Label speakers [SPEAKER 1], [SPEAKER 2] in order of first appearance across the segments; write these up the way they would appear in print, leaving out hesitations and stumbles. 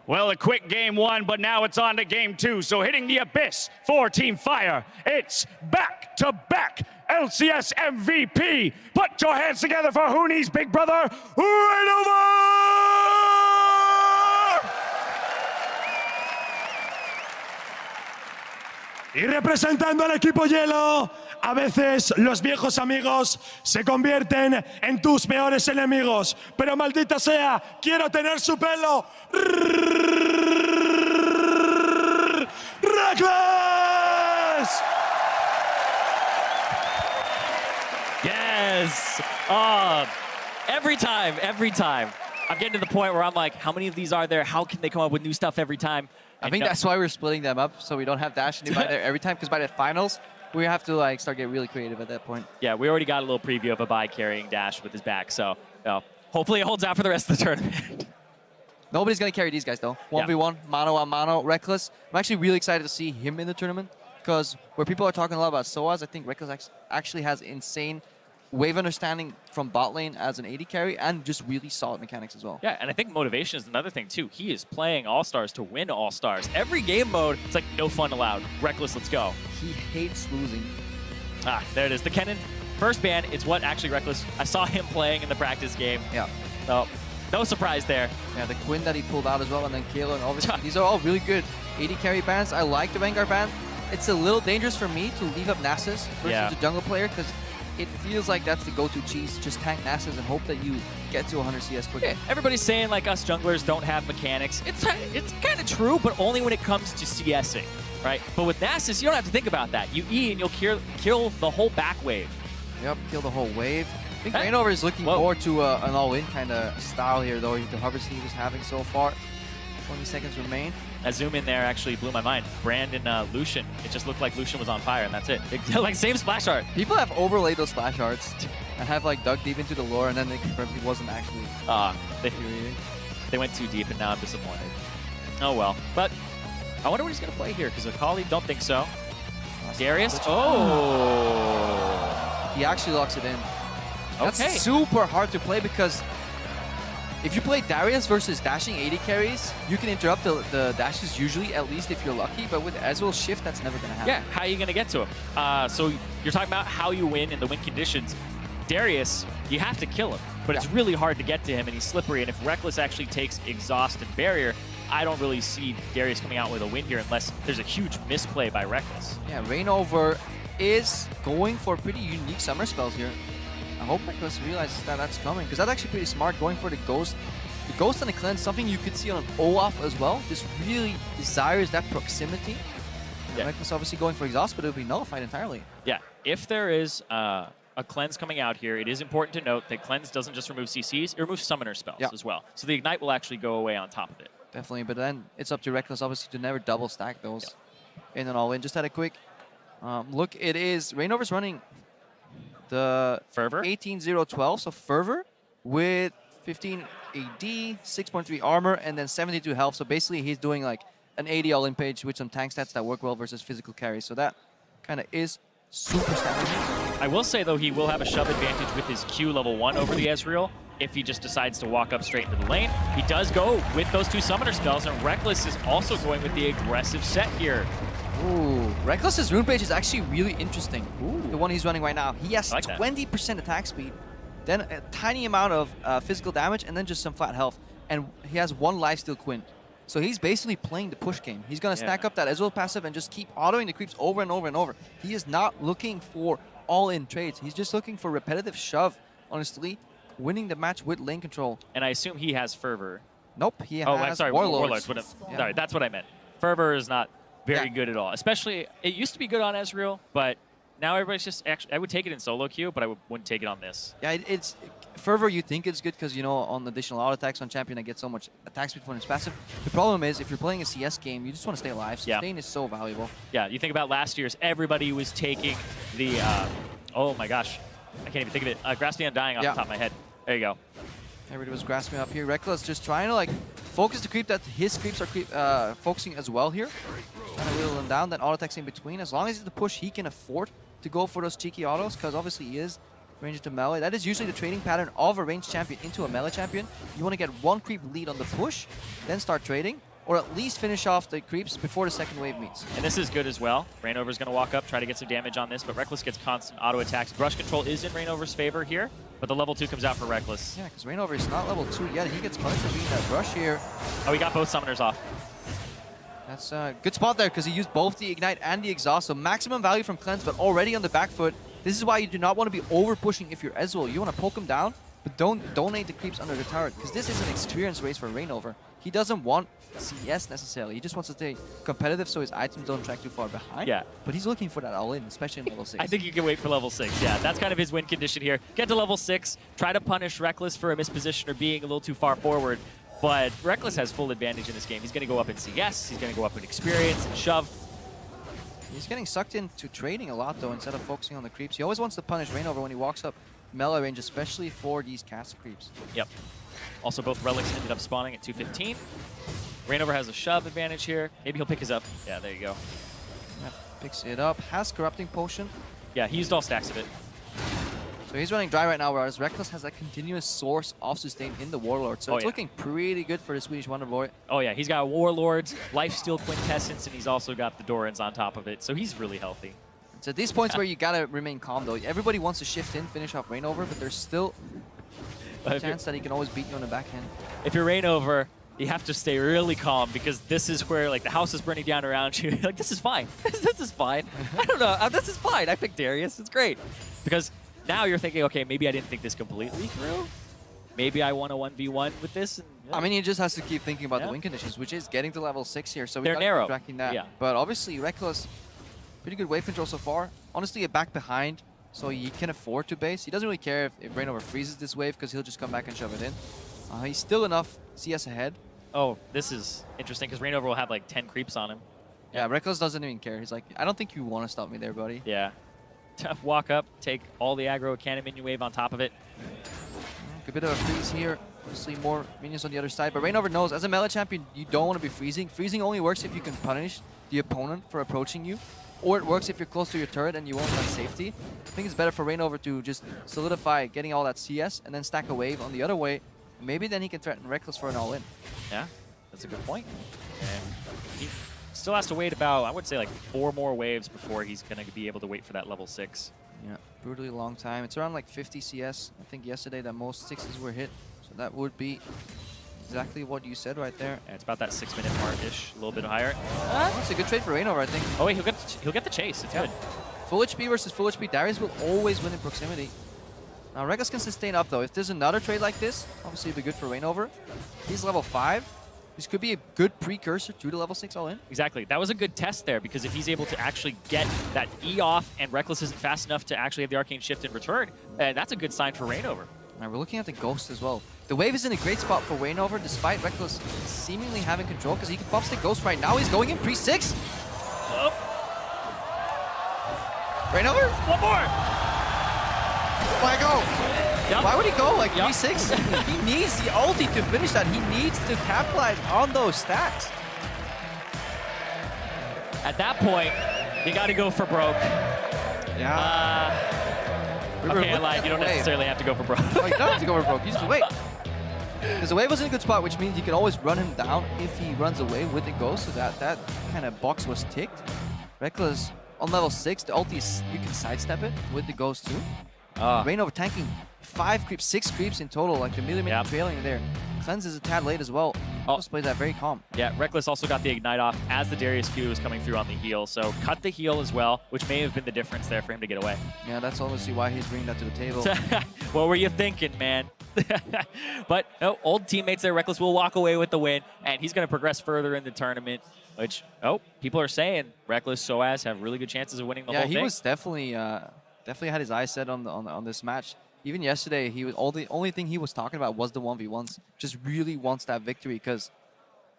[SPEAKER 1] Well, a quick game one, but now it's on to game two. So hitting the abyss for Team Fire, it's back-to-back LCS MVP. Put your hands together for Huni's big brother, Reignover!
[SPEAKER 2] Y representando al equipo hielo, a veces los viejos amigos se convierten en tus peores enemigos. Pero maldita sea, quiero tener su pelo. Rekkles!
[SPEAKER 3] Yes! Every time. I'm getting to the point where I'm like, how many of these are there? How can they come up with new stuff every time?
[SPEAKER 4] I think that's why we're splitting them up, so we don't have Dash and Levi there every time, because by the finals, we have to like start getting really creative at that point.
[SPEAKER 3] Yeah, we already got a little preview of a bye carrying Dash with his back, so hopefully it holds out for the rest of the tournament.
[SPEAKER 4] Nobody's going to carry these guys, though. 1v1, mano a mano, Rekkles. I'm actually really excited to see him in the tournament, because where people are talking a lot about Soaz, I think Rekkles actually has insane wave understanding from bot lane as an AD carry and just really solid mechanics as well.
[SPEAKER 3] Yeah, and I think motivation is another thing too. He is playing All-Stars to win All-Stars. Every game mode, it's like no fun allowed. Rekkles, let's go.
[SPEAKER 4] He hates losing.
[SPEAKER 3] Ah, there it is. The Kennen first ban, it's what actually Rekkles, I saw him playing in the practice game.
[SPEAKER 4] Yeah.
[SPEAKER 3] So, no surprise there.
[SPEAKER 4] Yeah, the Quinn that he pulled out as well, and then Kayla, and obviously these are all really good AD carry bans. I like the Vanguard ban. It's a little dangerous for me to leave up Nasus versus a jungle player, because it feels like that's the go-to cheese. Just tank Nasus and hope that you get to 100 CS quickly.
[SPEAKER 3] Yeah, everybody's saying like us junglers don't have mechanics. It's kind of true, but only when it comes to CSing, right? But with Nasus, you don't have to think about that. You E and you'll kill the whole back wave.
[SPEAKER 4] Yep, kill the whole wave. I think Reignover is looking more to an all-in kind of style here, though, the hovers he was having so far. 20 seconds remain.
[SPEAKER 3] That zoom in there actually blew my mind. Brand and Lucian. It just looked like Lucian was on fire, and that's it. Like, same splash art.
[SPEAKER 4] People have overlaid those splash arts and have, like, dug deep into the lore, and then they confirmed he wasn't actually
[SPEAKER 3] they went too deep, and now I'm disappointed. Oh, well. But I wonder what he's going to play here, because Akali, don't think so. Darius? Oh!
[SPEAKER 4] He actually locks it in.
[SPEAKER 3] Okay.
[SPEAKER 4] That's super hard to play, because if you play Darius versus dashing AD carries, you can interrupt the dashes usually, at least if you're lucky, but with Ezreal's shift, that's never going to happen.
[SPEAKER 3] Yeah, how are you going to get to him? So you're talking about how you win in the win conditions. Darius, you have to kill him, but it's really hard to get to him, and he's slippery, and if Rekkles actually takes Exhaust and Barrier, I don't really see Darius coming out with a win here unless there's a huge misplay by Rekkles.
[SPEAKER 4] Yeah, Reignover is going for pretty unique summer spells here. I hope Rekkles realizes that that's coming, because that's actually pretty smart, going for the Ghost. The Ghost and the Cleanse, something you could see on Olaf as well, just really desires that proximity. Yeah. Rekkles obviously going for Exhaust, but it'll be nullified entirely.
[SPEAKER 3] Yeah, if there is a Cleanse coming out here, it is important to note that Cleanse doesn't just remove CCs, it removes Summoner spells as well. So the Ignite will actually go away on top of it.
[SPEAKER 4] Definitely, but then it's up to Rekkles obviously to never double stack those in and all in. Just had a quick look. It is Reignover's running the
[SPEAKER 3] Fervor
[SPEAKER 4] 18-0-12, so Fervor with 15 AD, 6.3 armor, and then 72 health. So basically he's doing like an 80 all-in page with some tank stats that work well versus physical carries. So that kind of is super standard.
[SPEAKER 3] I will say though, he will have a shove advantage with his Q level 1 over the Ezreal if he just decides to walk up straight into the lane. He does go with those 2 summoner spells, and Rekkles is also going with the aggressive set here.
[SPEAKER 4] Ooh, Rekkles' rune page is actually really interesting.
[SPEAKER 3] Ooh.
[SPEAKER 4] The one he's running right now. He has 20% attack speed, then a tiny amount of physical damage, and then just some flat health. And he has 1 lifesteal Quinn. So he's basically playing the push game. He's going to stack up that Ezreal passive and just keep autoing the creeps over and over and over. He is not looking for all-in trades. He's just looking for repetitive shove, honestly, winning the match with lane control.
[SPEAKER 3] And I assume he has Fervor.
[SPEAKER 4] Nope, he has
[SPEAKER 3] I'm sorry,
[SPEAKER 4] Warlords.
[SPEAKER 3] Sorry, that's what I meant. Fervor is not very good at all. Especially, it used to be good on Ezreal, but now everybody's just actually, I would take it in solo queue, but I wouldn't take it on this.
[SPEAKER 4] Yeah, it's Fervor, you think it's good because, you know, on additional auto attacks on champion, I get so much attack speed when it's passive. The problem is, if you're playing a CS game, you just want to stay alive. Sustain is so valuable.
[SPEAKER 3] Yeah, you think about last year's, everybody was taking the, oh my gosh, I can't even think of it. Grasping Undying off the top of my head. There you go.
[SPEAKER 4] Everybody was grasping up here. Rekkles just trying to like focus the creep that his creeps are focusing as well here. Trying to whittle them down, then auto attacks in between. As long as it's the push, he can afford to go for those cheeky autos, because obviously he is ranged to melee. That is usually the trading pattern of a ranged champion into a melee champion. You want to get 1 creep lead on the push, then start trading. or at least finish off the creeps before the second wave meets.
[SPEAKER 3] And this is good as well. Reignover's going to walk up, try to get some damage on this, but Rekkles gets constant auto attacks. Brush control is in Reignover's favor here, but the level 2 comes out for Rekkles.
[SPEAKER 4] Yeah, because Reignover is not level 2 yet. He gets punished for being that brush here.
[SPEAKER 3] Oh, he got both summoners off.
[SPEAKER 4] That's a good spot there because he used both the Ignite and the Exhaust. So maximum value from Cleanse, but already on the back foot. This is why you do not want to be over pushing if you're Ezreal. You want to poke him down, but don't donate the creeps under the turret because this is an experience race for Reignover. He doesn't want CS necessarily. He just wants to stay competitive so his items don't track too far behind.
[SPEAKER 3] Yeah.
[SPEAKER 4] But he's looking for that all-in, especially in level 6.
[SPEAKER 3] I think you can wait for level 6. Yeah, that's kind of his win condition here. Get to level 6, try to punish Rekkles for a misposition or being a little too far forward. But Rekkles has full advantage in this game. He's going to go up in CS, he's going to go up in experience and shove.
[SPEAKER 4] He's getting sucked into trading a lot though instead of focusing on the creeps. He always wants to punish Reignover when he walks up melee range, especially for these cast creeps.
[SPEAKER 3] Yep. Also, both relics ended up spawning at 215. Reignover has a shove advantage here. Maybe he'll pick his up. Yeah, there you go.
[SPEAKER 4] Yep, picks it up. Has Corrupting Potion.
[SPEAKER 3] Yeah, he used all stacks of it.
[SPEAKER 4] So he's running dry right now, whereas Rekkles has that continuous source of sustain in the Warlord. So it's looking pretty good for the Swedish Wonder Boy.
[SPEAKER 3] Oh yeah, he's got Warlords, Lifesteal Quintessence, and he's also got the Dorans on top of it. So he's really healthy.
[SPEAKER 4] It's at these points where you gotta remain calm though. Everybody wants to shift in, finish off Reignover, but there's still a chance that he can always beat you on the backhand.
[SPEAKER 3] If you're Reignover, you have to stay really calm because this is where like the house is burning down around you. Like, this is fine. This is fine. I don't know. This is fine. I picked Darius. It's great. Because now you're thinking, okay, maybe I didn't think this completely through. Maybe I won a 1v1 with this. And,
[SPEAKER 4] I mean, he just has to keep thinking about the win conditions, which is getting to level 6 here. So
[SPEAKER 3] they're narrow.
[SPEAKER 4] Tracking that.
[SPEAKER 3] Yeah.
[SPEAKER 4] But obviously, Rekkles, pretty good wave control so far. Honestly, a back behind, so he can afford to base. He doesn't really care if Reignover freezes this wave because he'll just come back and shove it in. He's still enough CS ahead.
[SPEAKER 3] Oh, this is interesting because Reignover will have like 10 creeps on him.
[SPEAKER 4] Yeah, Rekkles doesn't even care. He's like, I don't think you want to stop me there, buddy.
[SPEAKER 3] Yeah. Tough walk up, take all the aggro, cannon minion wave on top of it.
[SPEAKER 4] A bit of a freeze here. Obviously more minions on the other side. But Reignover knows, as a melee champion, you don't want to be freezing. Freezing only works if you can punish the opponent for approaching you. Or it works if you're close to your turret and you won't have safety. I think it's better for Reignover to just solidify getting all that CS and then stack a wave on the other way. Maybe then he can threaten Rekkles for an all-in.
[SPEAKER 3] Yeah, that's a good point. And he still has to wait about, I would say, like 4 more waves before he's going to be able to wait for that level 6.
[SPEAKER 4] Yeah, brutally long time. It's around like 50 CS. I think yesterday that most 6s were hit. So that would be exactly what you said right there.
[SPEAKER 3] Yeah, it's about that 6-minute mark-ish, a little bit higher.
[SPEAKER 4] It's a good trade for Reignover, I think.
[SPEAKER 3] Oh wait, he'll get the chase. It's good.
[SPEAKER 4] Full HP versus full HP. Darius will always win in proximity. Now, Rekkles can sustain up, though. If there's another trade like this, obviously it'd be good for Reignover. He's level 5. This could be a good precursor to the level 6 all-in.
[SPEAKER 3] Exactly. That was a good test there because if he's able to actually get that E off and Rekkles isn't fast enough to actually have the Arcane Shift in return, that's a good sign for Reignover.
[SPEAKER 4] Now, we're looking at the Ghost as well. The wave is in a great spot for Reignover, despite Rekkles seemingly having control, because he can pop the Ghost right now. He's going in pre-6.
[SPEAKER 3] Oh.
[SPEAKER 4] Reignover?
[SPEAKER 3] One more!
[SPEAKER 4] Why go?
[SPEAKER 3] Yep.
[SPEAKER 4] Why would he go like
[SPEAKER 3] Yep.
[SPEAKER 4] 3-6? He needs the ulti to finish that. He needs to capitalize on those stacks.
[SPEAKER 3] At that point, you got to go for broke.
[SPEAKER 4] Yeah.
[SPEAKER 3] Okay, I lied. You don't necessarily have to go for broke.
[SPEAKER 4] Oh, you don't have to go for broke. You just wait. Because the wave was in a good spot, which means you can always run him down if he runs away with the Ghost. So that kind of box was ticked. Rekkles on level 6, the ulti is, you can sidestep it with the Ghost too. Reignover tanking 5 creeps, 6 creeps in total, like the millimeter trailing there. Cleanse is a tad late as well. Just plays that very calm.
[SPEAKER 3] Yeah, Rekkles also got the Ignite off as the Darius Q was coming through on the heal. So cut the heal as well, which may have been the difference there for him to get away.
[SPEAKER 4] Yeah, that's obviously why he's bringing that to the table.
[SPEAKER 3] What were you thinking, man? But no, old teammates there. Rekkles will walk away with the win, and he's going to progress further in the tournament, which, people are saying Rekkles, Soaz have really good chances of winning the whole thing.
[SPEAKER 4] Yeah, he was definitely had his eyes set on this match. Even yesterday, he was the only thing he was talking about was the 1v1s. Just really wants that victory because,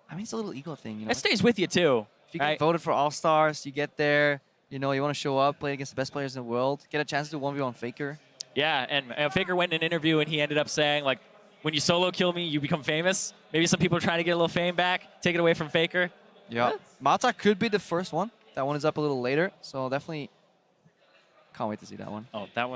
[SPEAKER 4] I mean, it's a little ego thing, you know.
[SPEAKER 3] It stays with you too.
[SPEAKER 4] If you get voted for All-Stars, you get there, you know, you want to show up, play against the best players in the world, get a chance to do 1v1 Faker.
[SPEAKER 3] Yeah, and Faker went in an interview and he ended up saying, like, when you solo kill me, you become famous. Maybe some people are trying to get a little fame back, take it away from Faker.
[SPEAKER 4] Yeah. Mata could be the first one. That one is up a little later, so definitely can't wait to see that one.
[SPEAKER 3] Oh, that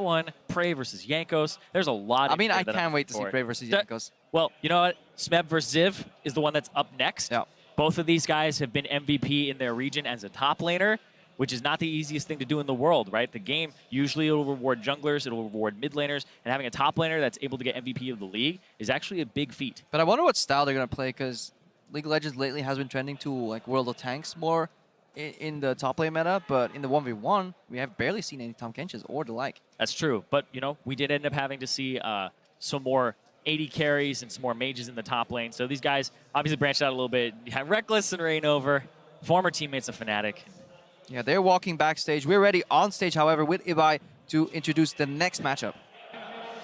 [SPEAKER 3] one, Prey versus Jankos. There's a lot.
[SPEAKER 4] I mean, I can't wait to see Prey versus Jankos.
[SPEAKER 3] Well, you know what? Smeb versus Ziv is the one that's up next.
[SPEAKER 4] Yeah.
[SPEAKER 3] Both of these guys have been MVP in their region as a top laner, which is not the easiest thing to do in the world, right? The game, usually it'll reward junglers, it'll reward mid laners, and having a top laner that's able to get MVP of the league is actually a big feat.
[SPEAKER 4] But I wonder what style they're going to play, because League of Legends lately has been trending to like World of Tanks more in the top lane meta, but in the 1v1, we have barely seen any Tahm Kenches or the like.
[SPEAKER 3] That's true, but you know, we did end up having to see some more 80 carries and some more mages in the top lane. So these guys obviously branched out a little bit. You have Rekkles and Reignover, former teammates of Fnatic.
[SPEAKER 4] Yeah, they're walking backstage. We're ready on stage, however, with Ibai to introduce the next matchup.